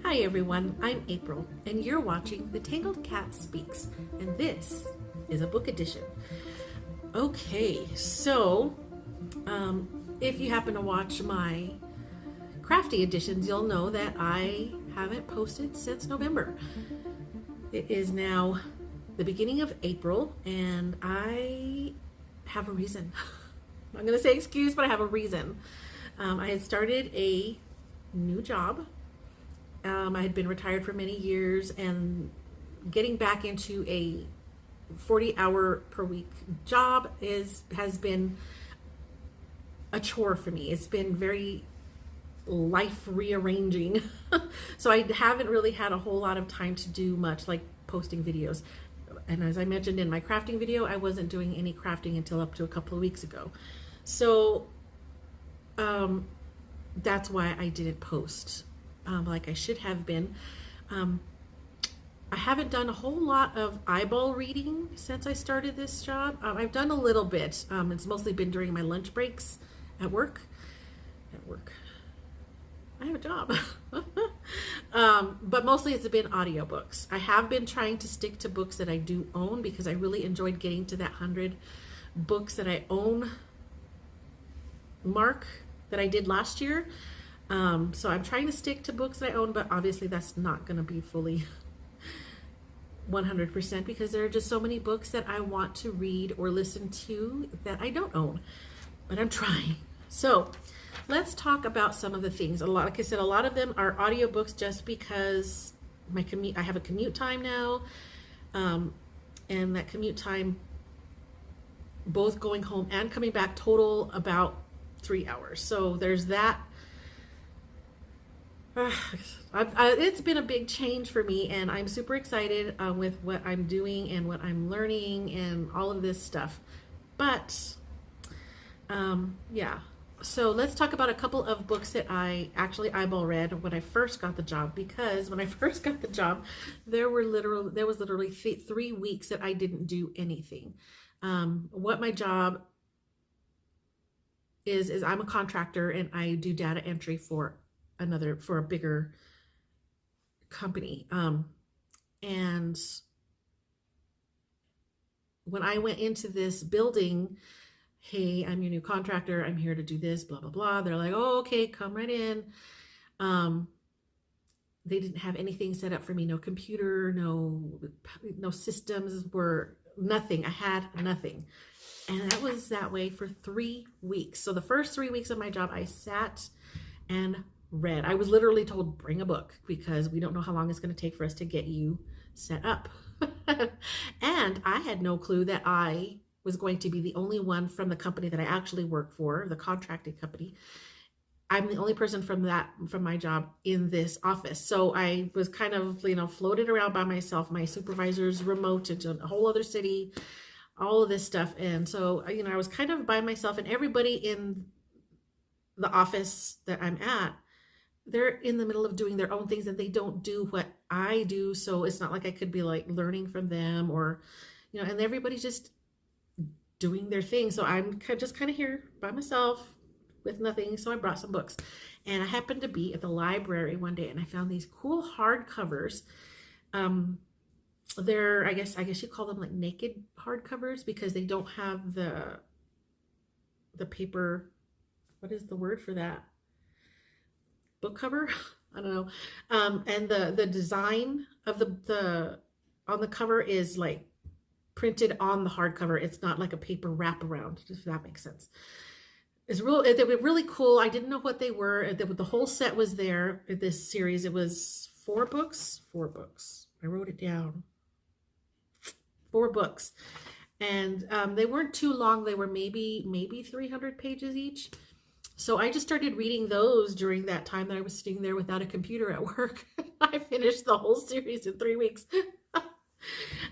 Hi everyone, I'm April, and you're watching The Tangled Cat Speaks, and this is a book edition. Okay, so if you happen to watch my crafty editions, you'll know that I haven't posted since November. It is now the beginning of April, and I have a reason. I'm going to say excuse, but I have a reason. I had started a new job. I had been retired for many years, and getting back into a 40-hour per week job has been a chore for me. It's been very life rearranging. So I haven't really had a whole lot of time to do much, like posting videos. And as I mentioned in my crafting video, I wasn't doing any crafting until up to a couple of weeks ago. So that's why I didn't post like I should have been. I haven't done a whole lot of eyeball reading since I started this job. I've done a little bit. It's mostly been during my lunch breaks at work. I have a job. But mostly it's been audiobooks. I have been trying to stick to books that I do own because I really enjoyed getting to that 100 books that I own mark that I did last year. So I'm trying to stick to books that I own, but obviously that's not going to be fully 100% because there are just so many books that I want to read or listen to that I don't own, but I'm trying. So let's talk about some of the things. Like I said, a lot of them are audiobooks just because I have a commute time now, and that commute time, both going home and coming back, total about 3 hours. So there's that. It's been a big change for me, and I'm super excited with what I'm doing and what I'm learning and all of this stuff. But yeah, so let's talk about a couple of books that I actually eyeball read when I first got the job, because when I first got the job, there was literally 3 weeks that I didn't do anything. What my job is I'm a contractor, and I do data entry for a bigger company. And when I went into this building, hey, I'm your new contractor, I'm here to do this, blah, blah, blah. They're like, oh, okay, come right in. They didn't have anything set up for me. No computer, no systems, nothing. I had nothing. And that was that way for 3 weeks. So the first 3 weeks of my job, I sat and read. I was literally told, bring a book, because we don't know how long it's going to take for us to get you set up. And I had no clue that I was going to be the only one from the company that I actually work for, the contracting company. I'm the only person from my job in this office. So I was kind of, floated around by myself. My supervisor's remote into a whole other city, all of this stuff. And so, I was kind of by myself, and everybody in the office that I'm at, they're in the middle of doing their own things, and they don't do what I do. So it's not like I could be like learning from them, or, and everybody's just doing their thing. So I'm just kind of here by myself with nothing. So I brought some books, and I happened to be at the library one day, and I found these cool hardcovers. They're, I guess you call them like naked hardcovers, because they don't have the paper. What is the word for that? Book cover? I don't know. And the design of the on the cover is like printed on the hardcover. It's not like a paper wraparound, if that makes sense. They were really cool. I didn't know what they were. The whole set was there in this series. It was 4 books. I wrote it down. 4 books. And they weren't too long. They were maybe 300 pages each. So I just started reading those during that time that I was sitting there without a computer at work. I finished the whole series in 3 weeks.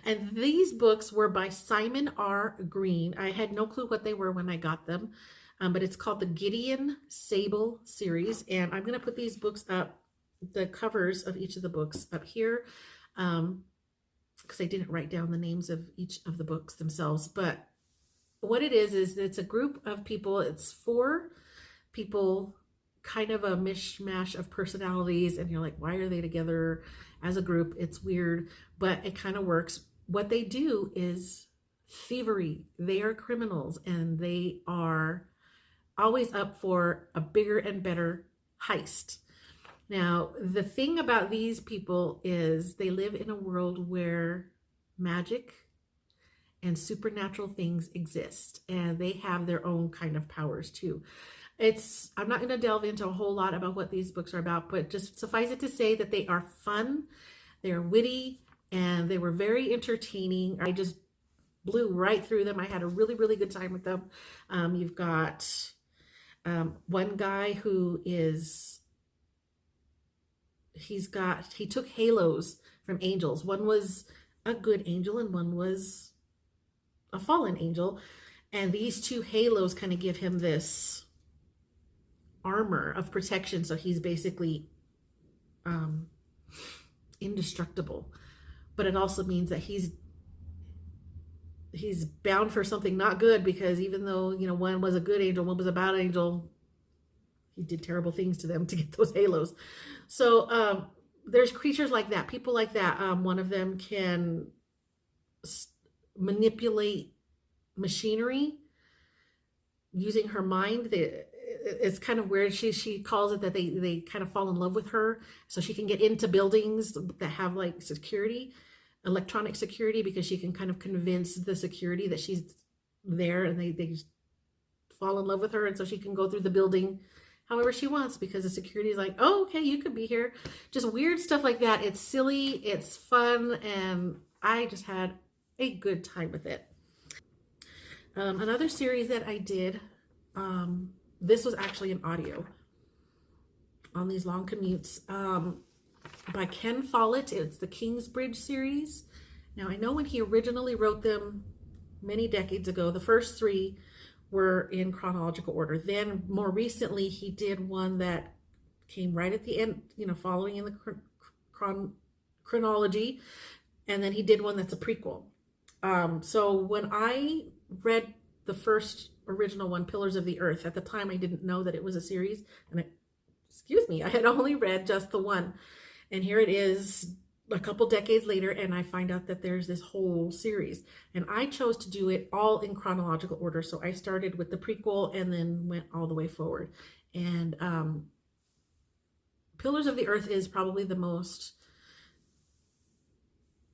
And these books were by Simon R. Green. I had no clue what they were when I got them, but it's called the Gideon Sable series. And I'm going to put these books up, the covers of each of the books up here, because I didn't write down the names of each of the books themselves. But what it is it's a group of people. It's 4 people kind of a mishmash of personalities, and you're like, why are they together as a group? It's weird, but it kind of works. What they do is thievery. They are criminals, and they are always up for a bigger and better heist. Now, the thing about these people is they live in a world where magic and supernatural things exist, and they have their own kind of powers too. I'm not going to delve into a whole lot about what these books are about, but just suffice it to say that they are fun, they're witty, and they were very entertaining. I just blew right through them. I had a really, really good time with them. You've got one guy who is, he took halos from angels. One was a good angel and one was a fallen angel. And these two halos kind of give him this armor of protection. So he's basically indestructible. But it also means that he's bound for something not good, because even though, one was a good angel, one was a bad angel, he did terrible things to them to get those halos. So there's creatures like that, people like that. One of them can manipulate machinery using her mind. It's kind of weird. She calls it that they kind of fall in love with her, so she can get into buildings that have like security, electronic security, because she can kind of convince the security that she's there, and they fall in love with her, and so she can go through the building however she wants, because the security is like, oh, okay, you could be here. Just weird stuff like that. It's silly, it's fun, and I just had a good time with it. Another series that I did, this was actually an audio on these long commutes, by Ken Follett. It's the Kingsbridge series. Now, I know when he originally wrote them many decades ago, the first three were in chronological order. Then more recently, he did one that came right at the end, following in the chronology. And then he did one that's a prequel. So when I read the first original one, Pillars of the Earth, at the time I didn't know that it was a series, and I had only read just the one, and here it is a couple decades later, and I find out that there's this whole series, and I chose to do it all in chronological order. So I started with the prequel and then went all the way forward. And Pillars of the Earth is probably the most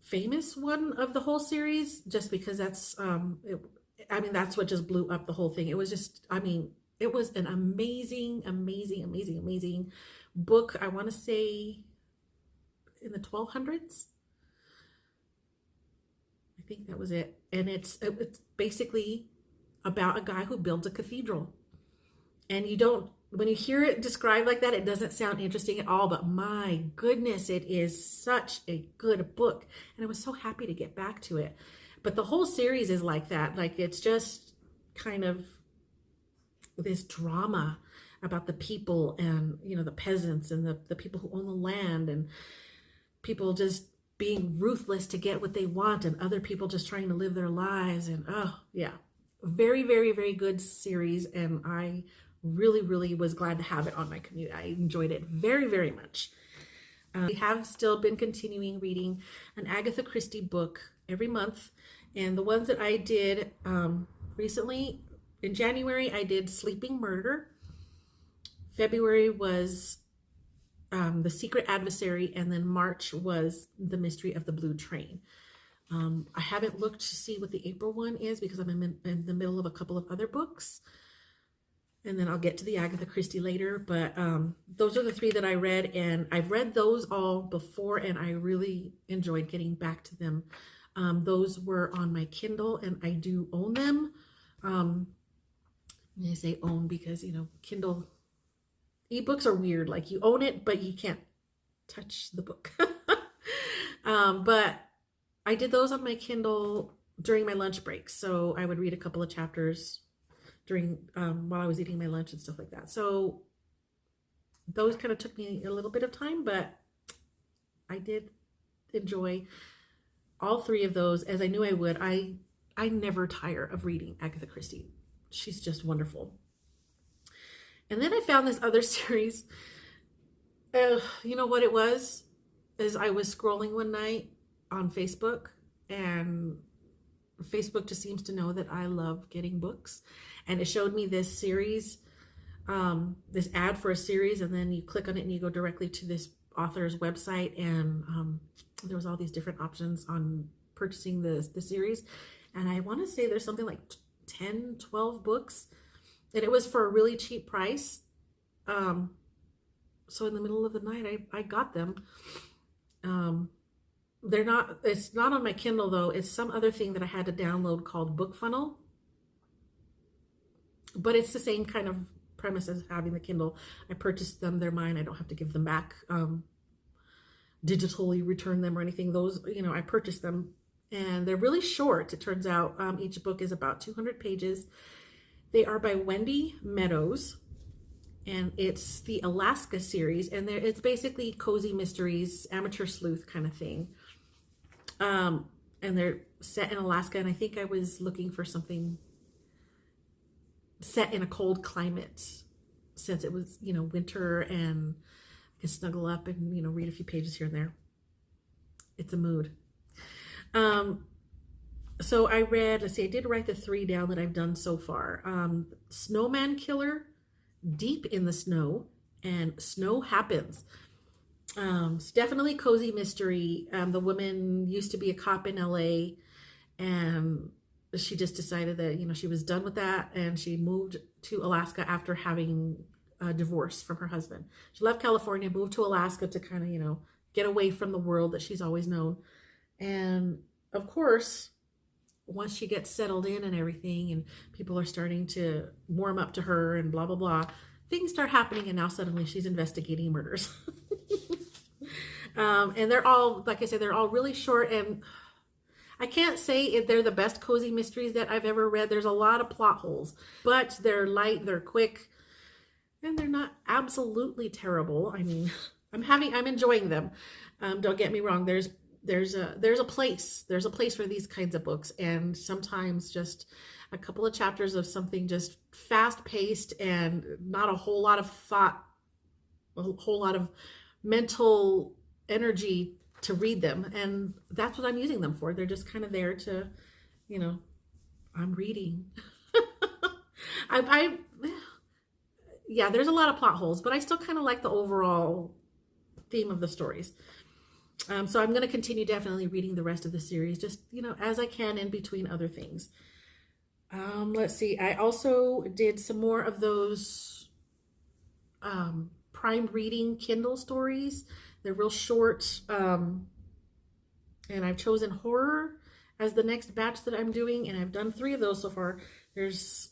famous one of the whole series, just because that's that's what just blew up the whole thing. It was just, it was an amazing book. I want to say in the 1200s. I think that was it. And it's basically about a guy who builds a cathedral. And when you hear it described like that, it doesn't sound interesting at all, but my goodness, it is such a good book. And I was so happy to get back to it. But the whole series is like that. Like, it's just kind of this drama about the people, and, the peasants, and the people who own the land, and people just being ruthless to get what they want, and other people just trying to live their lives. And very, very, very good series. And I really, really was glad to have it on my commute. I enjoyed it very, very much. We have still been continuing reading an Agatha Christie book every month. And the ones that I did recently, in January, I did Sleeping Murder. February was The Secret Adversary. And then March was The Mystery of the Blue Train. I haven't looked to see what the April one is, because I'm in the middle of a couple of other books. And then I'll get to the Agatha Christie later. But those are the three that I read. And I've read those all before, and I really enjoyed getting back to them. Those were on my Kindle, and I do own them. I say own because, Kindle ebooks are weird. Like, you own it, but you can't touch the book. But I did those on my Kindle during my lunch break. So I would read a couple of chapters during while I was eating my lunch and stuff like that. So those kind of took me a little bit of time, but I did enjoy all three of those, as I knew I would. I never tire of reading Agatha Christie. She's just wonderful. And then I found this other series. You know what it was? Is I was scrolling one night on Facebook, and Facebook just seems to know that I love getting books. And it showed me this series, this ad for a series, and then you click on it and you go directly to this author's website, and there was all these different options on purchasing the series. And I want to say there's something like 10, 12 books, and it was for a really cheap price. So in the middle of the night, I got them. It's not on my Kindle though. It's some other thing that I had to download called Book Funnel. But it's the same kind of premise as having the Kindle. I purchased them, they're mine. I don't have to give them back, digitally return them or anything. Those, I purchased them, and they're really short. It turns out each book is about 200 pages. They are by Wendy Meadows, and it's the Alaska series, and it's basically cozy mysteries, amateur sleuth kind of thing. And they're set in Alaska, and I think I was looking for something set in a cold climate, since it was, winter, and I can snuggle up and, read a few pages here and there. It's a mood. So I read, I did write the 3 down that I've done so far. Snowman Killer, Deep in the Snow, and Snow Happens. It's definitely cozy mystery. The woman used to be a cop in LA, and she just decided that, she was done with that, and she moved to Alaska after having a divorce from her husband. She left California, moved to Alaska to kind of, get away from the world that she's always known. And of course, once she gets settled in and everything, and people are starting to warm up to her and blah, blah, blah, things start happening, and now suddenly she's investigating murders. And they're all, like I said, they're all really short, and I can't say if they're the best cozy mysteries that I've ever read. There's a lot of plot holes, but they're light, they're quick, and they're not absolutely terrible. I mean, I'm enjoying them. Don't get me wrong. There's a place for these kinds of books, and sometimes just a couple of chapters of something just fast paced and not a whole lot of thought, a whole lot of mental energy to read them, and that's what I'm using them for. They're just kind of there to, I'm reading. Yeah, there's a lot of plot holes, but I still kind of like the overall theme of the stories. So I'm going to continue definitely reading the rest of the series, just, as I can in between other things. Let's see. I also did some more of those Prime Reading Kindle stories. They're real short. And I've chosen horror as the next batch that I'm doing, and I've done 3 of those so far. There's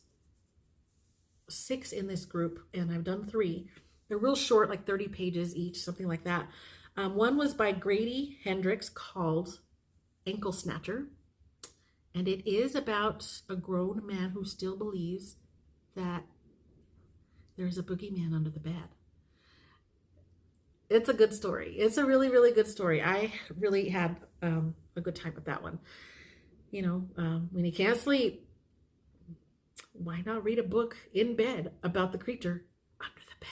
6 in this group, and I've done 3. They're real short, like 30 pages each, something like that. One was by Grady Hendrix called Ankle Snatcher, and it is about a grown man who still believes that there's a boogeyman under the bed. It's a good story. It's a really, really good story. I really had a good time with that one. When you can't sleep, why not read a book in bed about the creature under the bed?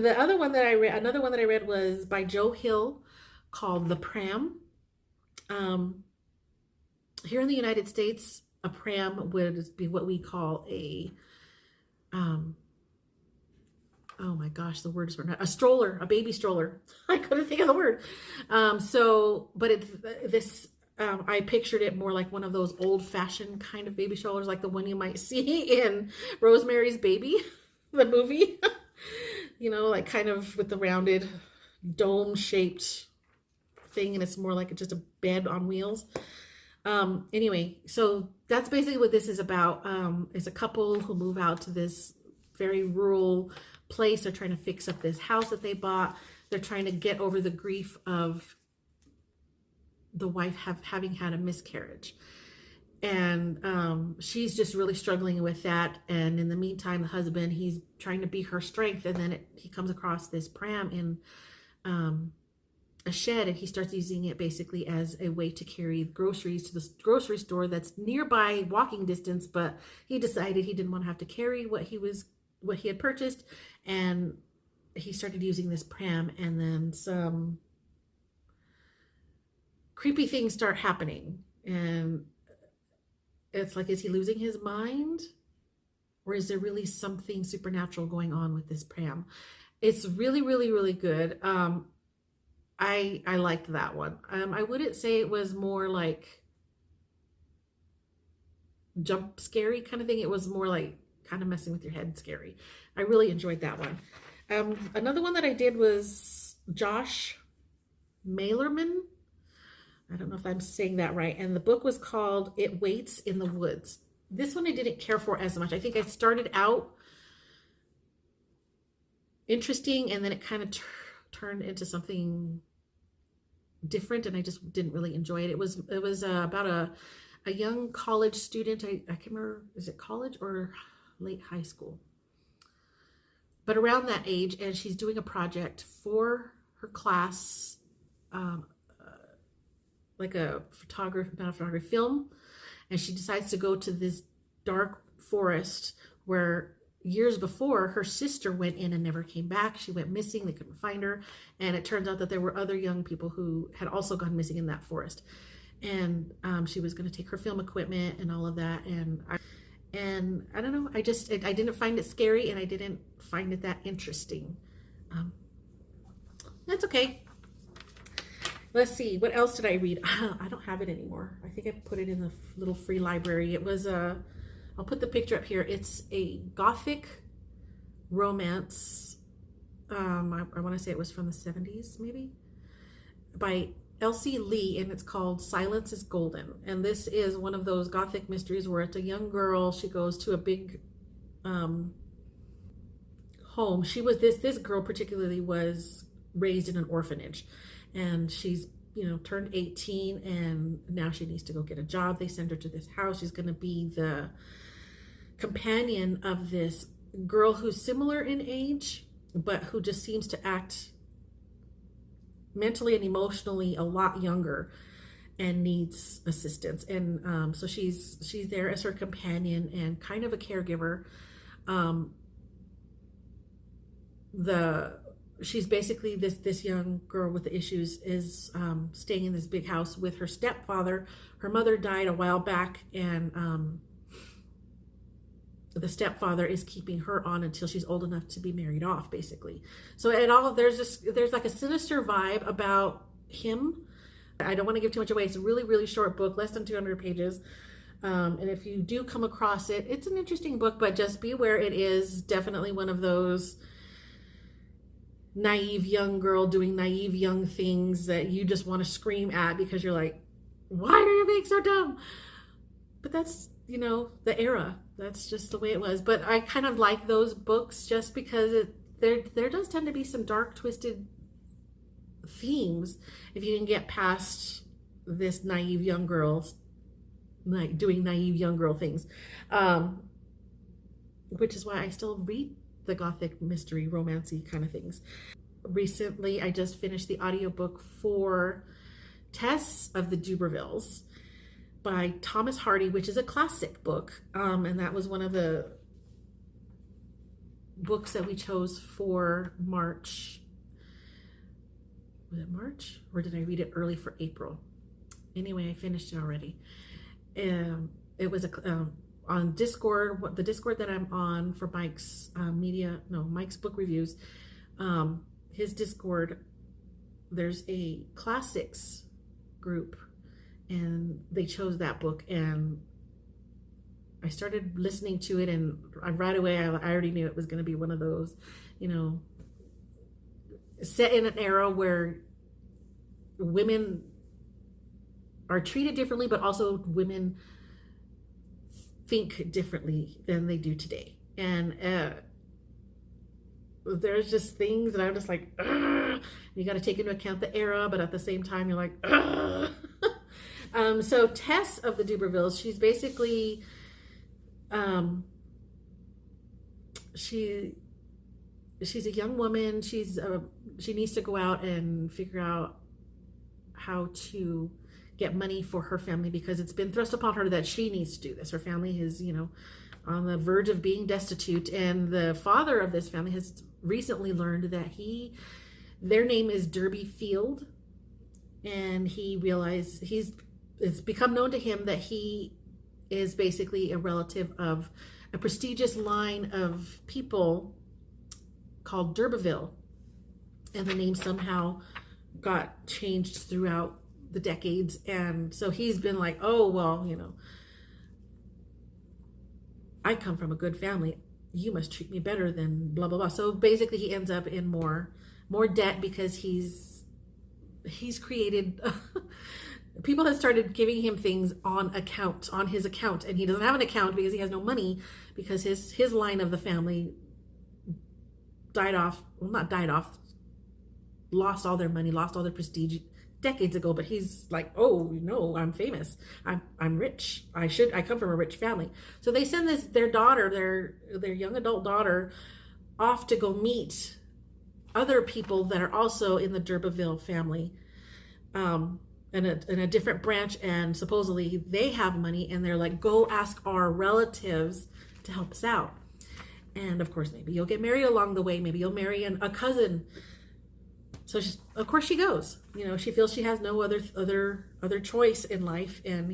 The other one that I read, another one that I read was by Joe Hill called The Pram. Here in the United States, a pram would be what we call a, oh my gosh, the word is not a stroller, a baby stroller. I couldn't think of the word. I pictured it more like one of those old-fashioned kind of baby strollers, like the one you might see in Rosemary's Baby, the movie. Like kind of with the rounded dome-shaped thing, and it's more like just a bed on wheels. Anyway, so that's basically what this is about. It's a couple who move out to this very rural place. They're trying to fix up this house that they bought. They're trying to get over the grief of the wife having had a miscarriage, and she's just really struggling with that. And in the meantime, the husband, he's trying to be her strength, and then he comes across this pram in a shed, and he starts using it basically as a way to carry groceries to the grocery store that's nearby walking distance, but he decided he didn't want to have to carry what he was what he had purchased, and he started using this pram, and then some creepy things start happening. And it's like, is he losing his mind? Or is there really something supernatural going on with this pram? It's really, really, really good. I liked that one. I wouldn't say it was more like jump scary kind of thing. It was more like kind of messing with your head scary. I really enjoyed that one. Another one that I did was Josh Malerman. I don't know if I'm saying that right. And the book was called It Waits in the Woods. This one I didn't care for as much. I think I started out interesting, and then it kind of turned into something different, and I just didn't really enjoy it. It was about a young college student. I can't remember, is it college or late high school? But around that age, and she's doing a project for her class, like a film, and she decides to go to this dark forest where years before her sister went in and never came back. She went missing, they couldn't find her, and it turns out that there were other young people who had also gone missing in that forest. And she was going to take her film equipment and all of that, and I don't know, I didn't find it scary, and I didn't find it that interesting. That's okay. Let's see, what else did I read? I don't have it anymore. I think I put it in the little free library. It was I'll put the picture up here. It's a gothic romance. I want to say it was from the 70s, maybe, by Elsie Lee, and it's called Silence is Golden. And this is one of those gothic mysteries where it's a young girl. She goes to a big home. This girl particularly was raised in an orphanage, and she's, turned 18, and now she needs to go get a job. They send her to this house. She's going to be the companion of this girl who's similar in age, but who just seems to act mentally and emotionally a lot younger and needs assistance. And so she's there as her companion and kind of a caregiver. She's basically this young girl with the issues is staying in this big house with her stepfather. Her mother died a while back, and the stepfather is keeping her on until she's old enough to be married off, basically. So there's like a sinister vibe about him. I don't want to give too much away. It's a really, really short book, less than 200 pages. And if you do come across it, it's an interesting book, but just be aware it is definitely one of those naive young girl doing naive young things that you just want to scream at because you're like, why are you being so dumb? But that's, the era. That's just the way it was. But I kind of like those books just because there does tend to be some dark, twisted themes if you can get past this naive young girls doing naive young girl things, which is why I still read the gothic mystery romancy kind of things. Recently I just finished the audiobook for Tess of the Dubervilles by Thomas Hardy, which is a classic book, and that was one of the books that we chose for March. Was it March, or did I read it early for April? Anyway, I finished it already. It was on Discord, the Discord that I'm on for Mike's Mike's book reviews. His Discord, there's a classics group, and they chose that book, and I started listening to it, and right away I already knew it was going to be one of those, set in an era where women are treated differently, but also women think differently than they do today. And there's just things that I'm just like, ugh. You got to take into account the era, but at the same time you're like, ugh. So Tess of the Dubervilles, she's basically she's a young woman. She needs to go out and figure out how to get money for her family because it's been thrust upon her that she needs to do this. Her family has, on the verge of being destitute. And the father of this family has recently learned that their name is Derby Field, and he realized it's become known to him that he is basically a relative of a prestigious line of people called D'Urberville, and the name somehow got changed throughout the decades. And so he's been like, oh, well, I come from a good family, you must treat me better than blah blah blah. So basically he ends up in more debt because he's created people have started giving him things on his account, and he doesn't have an account because he has no money, because his line of the family lost all their money, lost all their prestige decades ago. But he's like, oh no, I'm famous, I'm rich, I come from a rich family. So they send their daughter, their young adult daughter, off to go meet other people that are also in the D'Urberville family, in a different branch, and supposedly they have money, and they're like, go ask our relatives to help us out. And of course, maybe you'll get married along the way, maybe you'll marry a cousin. So of course she goes. She feels she has no other choice in life, and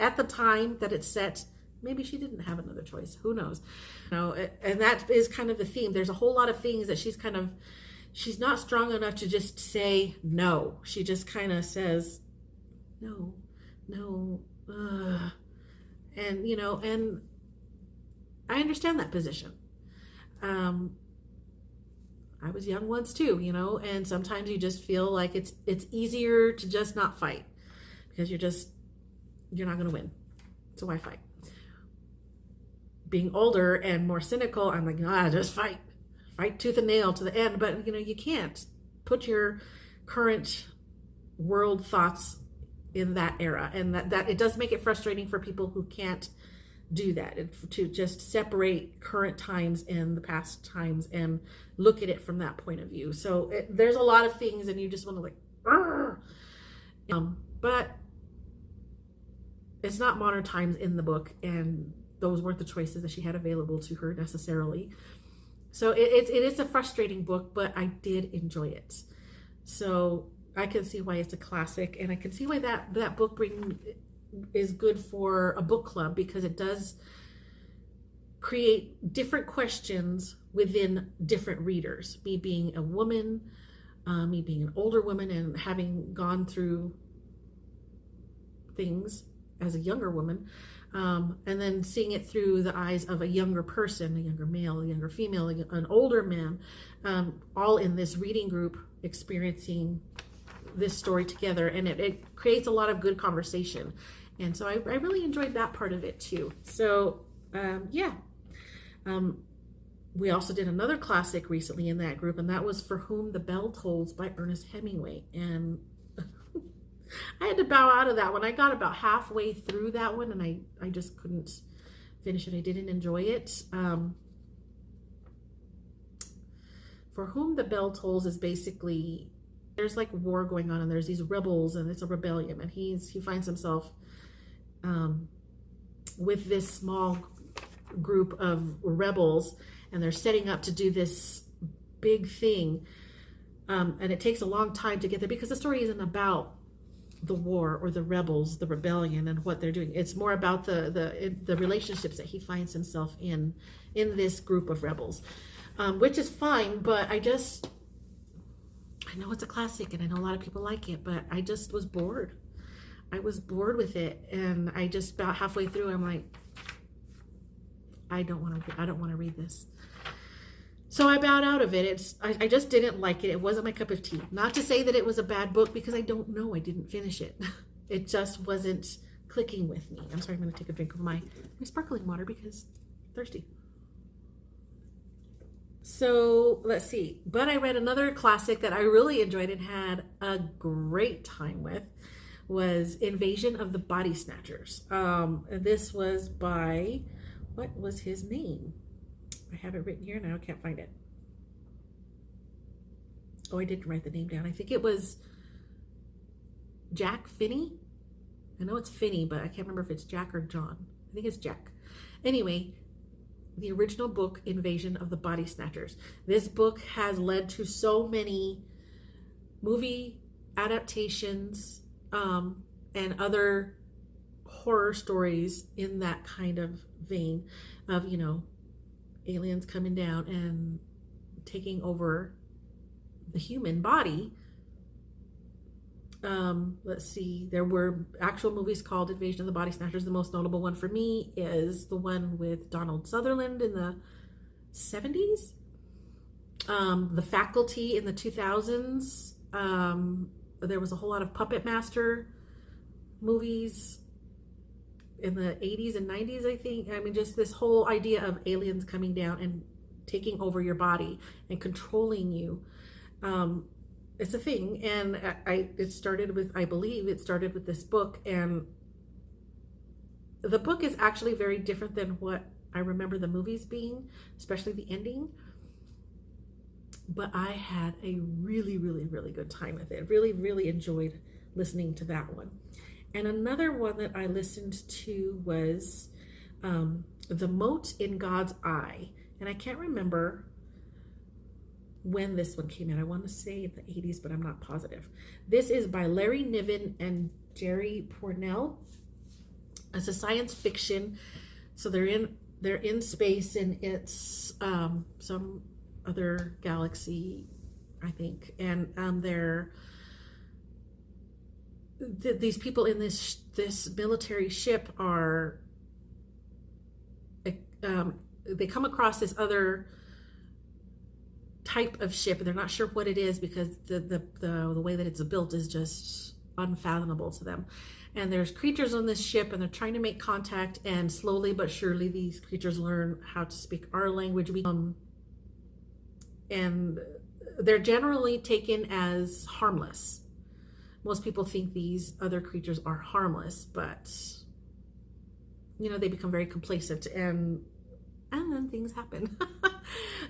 at the time that it's set, maybe she didn't have another choice. Who knows? And that is kind of the theme. There's a whole lot of things that she's not strong enough to just say no. She just kind of says no, and and I understand that position. I was young once too, and sometimes you just feel like it's easier to just not fight, because you're not going to win. So why fight? Being older and more cynical, I'm like, just fight tooth and nail to the end. But you can't put your current world thoughts in that era, and that it does make it frustrating for people who can't do that, to just separate current times and the past times and look at it from that point of view. So there's a lot of things, and you just want to but it's not modern times in the book, and those weren't the choices that she had available to her necessarily. So it is a frustrating book, but I did enjoy it. So I can see why it's a classic, and I can see why that book is good for a book club, because it does create different questions within different readers. Me being a woman, me being an older woman, and having gone through things as a younger woman, and then seeing it through the eyes of a younger person, a younger male, a younger female, an older man, all in this reading group experiencing this story together, and it creates a lot of good conversation. And so I really enjoyed that part of it too. So we also did another classic recently in that group, and that was For Whom the Bell Tolls by Ernest Hemingway. And I had to bow out of that one. I got about halfway through that one, and I just couldn't finish it. I didn't enjoy it. For Whom the Bell Tolls is basically, there's like war going on, and there's these rebels, and it's a rebellion, and he finds himself with this small group of rebels, and they're setting up to do this big thing, and it takes a long time to get there, because the story isn't about the war or the rebels, the rebellion, and what they're doing. It's more about the relationships that he finds himself in this group of rebels, which is fine. But I know it's a classic, and I know a lot of people like it, but I just was bored. I was bored with it, and I just about halfway through, I'm like, I don't want to read this. So I bowed out of it. I just didn't like it. It wasn't my cup of tea. Not to say that it was a bad book, because I don't know. I didn't finish it. It just wasn't clicking with me. I'm sorry, I'm going to take a drink of my sparkling water because I'm thirsty. So let's see. But I read another classic that I really enjoyed and had a great time with, was Invasion of the Body Snatchers. This was by, what was his name? I have it written here now. I can't find it. Oh, I didn't write the name down. I think it was Jack Finney. I know it's Finney, but I can't remember if it's Jack or John. I think it's Jack. Anyway, the original book, Invasion of the Body Snatchers. This book has led to so many movie adaptations, and other horror stories in that kind of vein of, aliens coming down and taking over the human body. Let's see, there were actual movies called Invasion of the Body Snatchers. The most notable one for me is the one with Donald Sutherland in the 70s. The Faculty in the 2000s. There was a whole lot of Puppet Master movies in the 80s and 90s, I think. I mean, just this whole idea of aliens coming down and taking over your body and controlling you. It's a thing, and I believe it started with this book, and the book is actually very different than what I remember the movies being, especially the ending. But I had a really, really, really good time with it. Really, really enjoyed listening to that one. And another one that I listened to was The Mote in God's Eye. And I can't remember when this one came out. I want to say in the 80s, but I'm not positive. This is by Larry Niven and Jerry Pournelle. It's a science fiction. So they're in space, and it's some other galaxy, I think. And these people in this military ship are they come across this other type of ship, and they're not sure what it is because the way that it's built is just unfathomable to them. And there's creatures on this ship, and they're trying to make contact, and slowly but surely these creatures learn how to speak our language. And they're generally taken as harmless. Most people think these other creatures are harmless, but they become very complacent, and then things happen.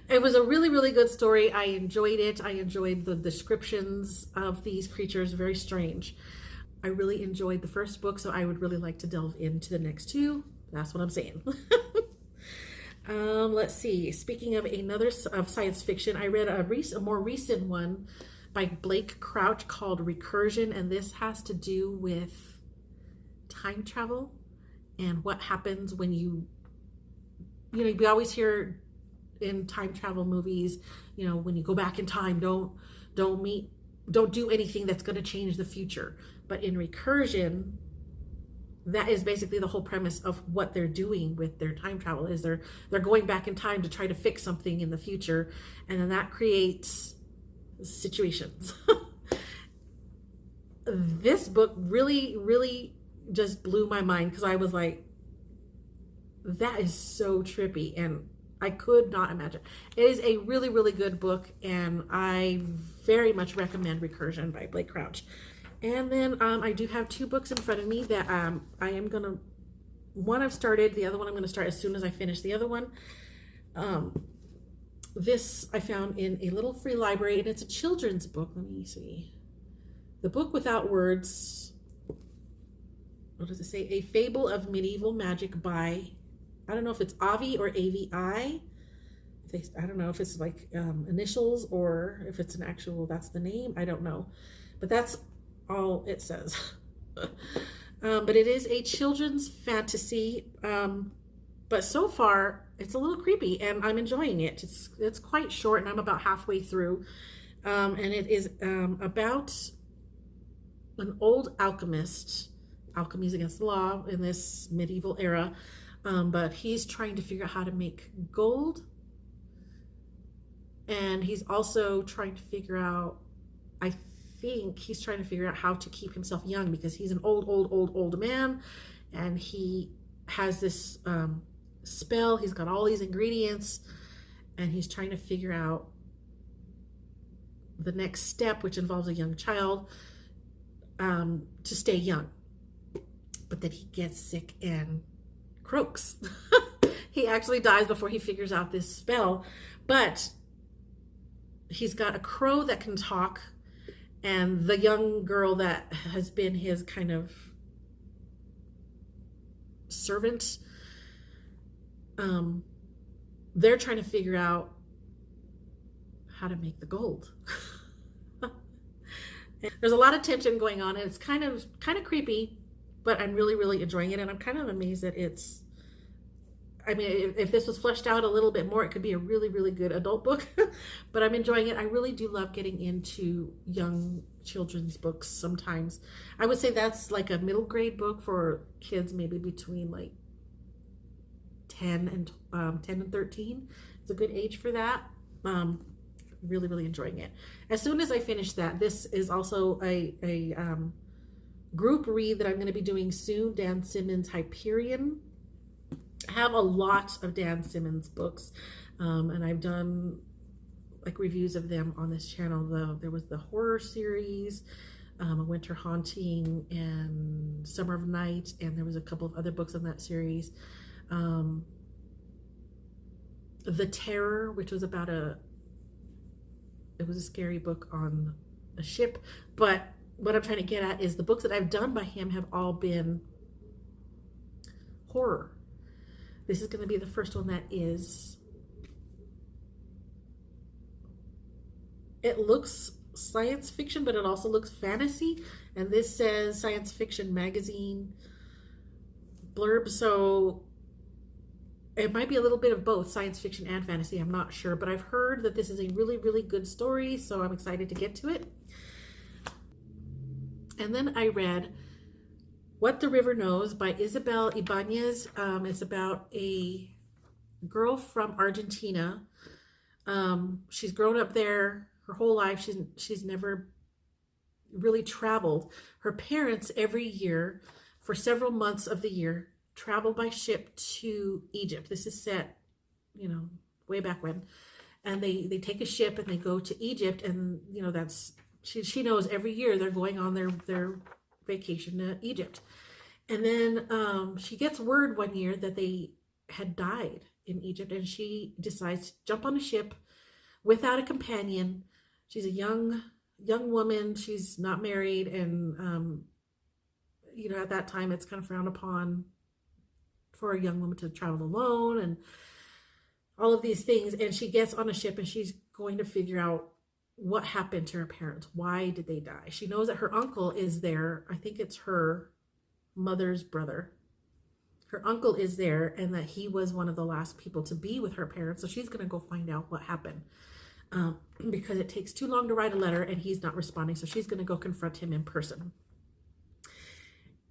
It was a really, really good story. I enjoyed it. I enjoyed the descriptions of these creatures, very strange. I really enjoyed the first book, so I would really like to delve into the next two. That's what I'm saying. Let's see. Speaking of of science fiction, I read a more recent one by Blake Crouch called Recursion, and this has to do with time travel and what happens when we always hear in time travel movies, when you go back in time, don't do anything that's going to change the future. But in Recursion, that is basically the whole premise of what they're doing with their time travel, is they're going back in time to try to fix something in the future, and then that creates situations. This book really, really just blew my mind, because I was like, that is so trippy, and I could not imagine. It is a really, really good book, and I very much recommend Recursion by Blake Crouch. And then I do have two books in front of me that I am going to, one I've started, the other one I'm going to start as soon as I finish the other one. This I found in a little free library, and it's a children's book. Let me see. The Book Without Words. What does it say? A Fable of Medieval Magic by, I don't know if it's Avi or AVI. I don't know if it's like initials or if it's an actual, that's the name. I don't know. But that's all it says. But it is a children's fantasy. But so far, it's a little creepy, and I'm enjoying it. It's quite short, and I'm about halfway through. And it is about an old alchemist. Alchemy is against the law in this medieval era. But he's trying to figure out how to make gold. And he's also trying to figure out, I think he's trying to figure out how to keep himself young, because he's an old man, and he has this spell. He's got all these ingredients, and he's trying to figure out the next step, which involves a young child, to stay young. But then he gets sick and croaks. He actually dies before he figures out this spell. But he's got a crow that can talk, and the young girl that has been his kind of servant um, they're trying to figure out how to make the gold. There's a lot of tension going on, and it's kind of creepy, but I'm really, really enjoying it, and I'm kind of amazed that it's, I mean, if this was fleshed out a little bit more, it could be a really, really good adult book, but I'm enjoying it. I really do love getting into young children's books sometimes. I would say that's like a middle grade book for kids, maybe between like 10 and 13. It's a good age for that. Really, really enjoying it. As soon as I finish that, this is also a group read that I'm going to be doing soon, Dan Simmons' Hyperion. I have a lot of Dan Simmons books, and I've done like reviews of them on this channel. There was the horror series, A Winter Haunting, and Summer of Night, and there was a couple of other books on that series. The Terror, which was about it was a scary book on a ship, but what I'm trying to get at is the books that I've done by him have all been horror. This is going to be the first one that is, it looks science fiction, but it also looks fantasy, and this says Science Fiction Magazine blurb, so it might be a little bit of both science fiction and fantasy. I'm not sure, but I've heard that this is a really, really good story, so I'm excited to get to it. And then I read What the River Knows by Isabel Ibanez. It's about a girl from Argentina. She's grown up there her whole life. She's never really traveled. Her parents every year for several months of the year travel by ship to Egypt. This is set, way back when. And they take a ship and they go to Egypt, and that's she knows every year they're going on their vacation to Egypt. And then she gets word one year that they had died in Egypt, and she decides to jump on a ship without a companion. She's a young woman. She's not married, and at that time it's kind of frowned upon for a young woman to travel alone and all of these things. And she gets on a ship and she's going to figure out what happened to her parents. Why did they die? She knows that her uncle is there. I think it's her mother's brother. Her uncle is there, and that he was one of the last people to be with her parents. So she's going to go find out what happened, because it takes too long to write a letter and he's not responding. So she's going to go confront him in person.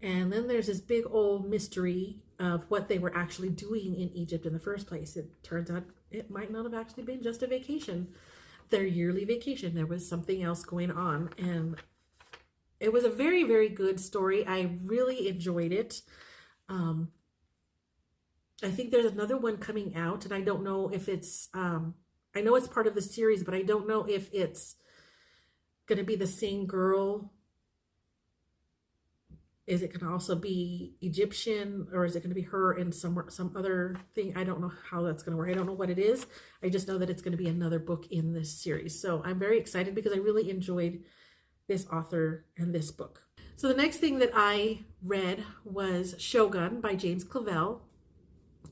And then there's this big old mystery of what they were actually doing in Egypt in the first place. It turns out it might not have actually been just a vacation, their yearly vacation. There was something else going on, and it was a very, very good story. I really enjoyed it. I think there's another one coming out, and I don't know if it's, I know it's part of the series, but I don't know if it's going to be the same girl. Is it going to also be Egyptian, or is it going to be her in some other thing? I don't know how that's going to work. I don't know what it is. I just know that it's going to be another book in this series. So I'm very excited because I really enjoyed this author and this book. So the next thing that I read was Shogun by James Clavell.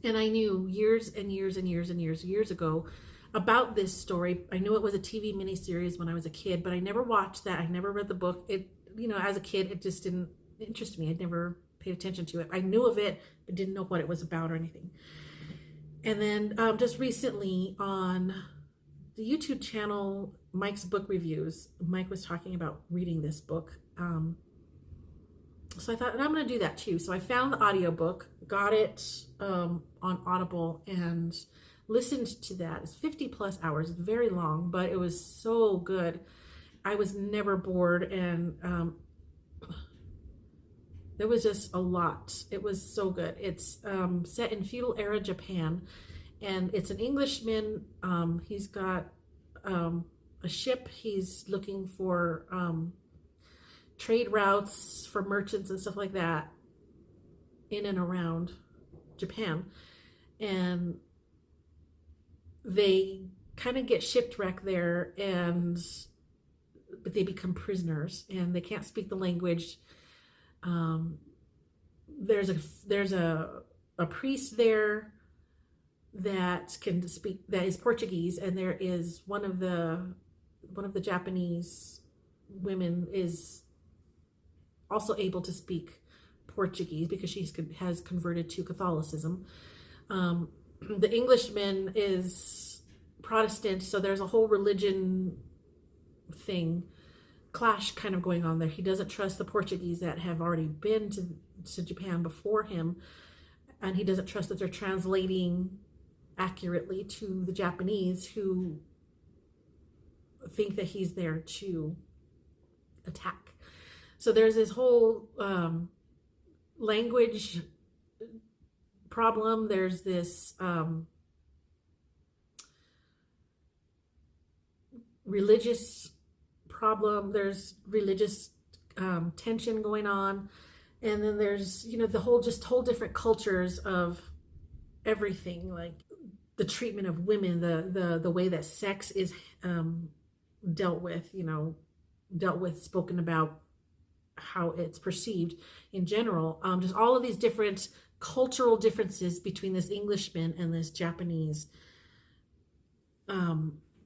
And I knew years and years and years and years ago about this story. I knew it was a TV miniseries when I was a kid, but I never watched that. I never read the book. It, as a kid, it just didn't interest me. I never paid attention to it. I knew of it, but didn't know what it was about or anything. And then just recently on the YouTube channel, Mike's Book Reviews, Mike was talking about reading this book. So I thought, I'm going to do that too. So I found the audiobook, got it on Audible, and listened to that. It's 50 plus hours. It's very long, but it was so good. I was never bored, and there was just a lot. It was so good. It's set in feudal era Japan, and it's an Englishman. He's got a ship. He's looking for trade routes for merchants and stuff like that in and around Japan. And they kind of get shipwrecked there, but they become prisoners, and they can't speak the language. There's a priest there that can speak, that is Portuguese, and there is one of the Japanese women is also able to speak Portuguese because has converted to Catholicism. The Englishman is Protestant, so there's a whole religion clash kind of going on there. He doesn't trust the Portuguese that have already been to Japan before him, and he doesn't trust that they're translating accurately to the Japanese, who think that he's there to attack. So there's this whole language problem. There's this religious problem. There's religious tension going on, and then there's the whole different cultures of everything, like the treatment of women, the way that sex is dealt with, spoken about, how it's perceived in general. Just all of these different cultural differences between this Englishman and this Japanese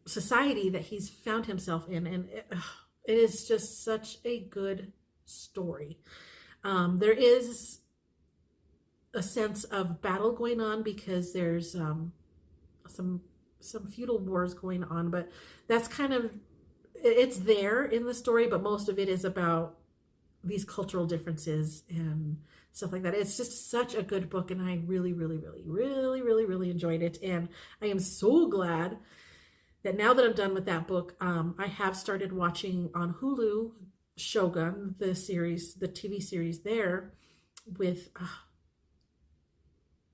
society that he's found himself in. And it is just such a good story. There is a sense of battle going on because there's some feudal wars going on, but that's kind of, it's there in the story, but most of it is about these cultural differences and stuff like that. It's just such a good book, and I really, really, really, really, really, really enjoyed it. And I am so glad that now that I'm done with that book, I have started watching on Hulu Shogun, the TV series there with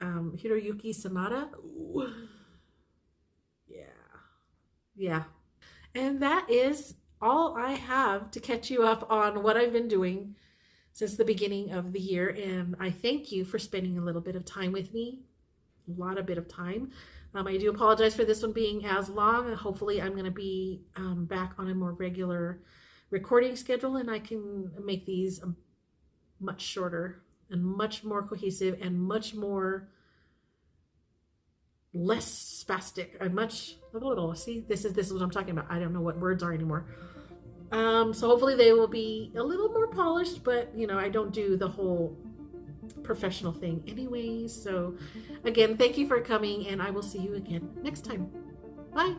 Hiroyuki Sanada. Ooh. Yeah. And that is all I have to catch you up on what I've been doing since the beginning of the year. And I thank you for spending a little bit of time with me, a bit of time. I do apologize for this one being as long. Hopefully I'm going to be back on a more regular recording schedule, and I can make these much shorter and much more cohesive and much more less spastic and much see, this is what I'm talking about. I don't know what words are anymore. So hopefully they will be a little more polished, but I don't do the whole professional thing anyway. So again, thank you for coming, and I will see you again next time. Bye.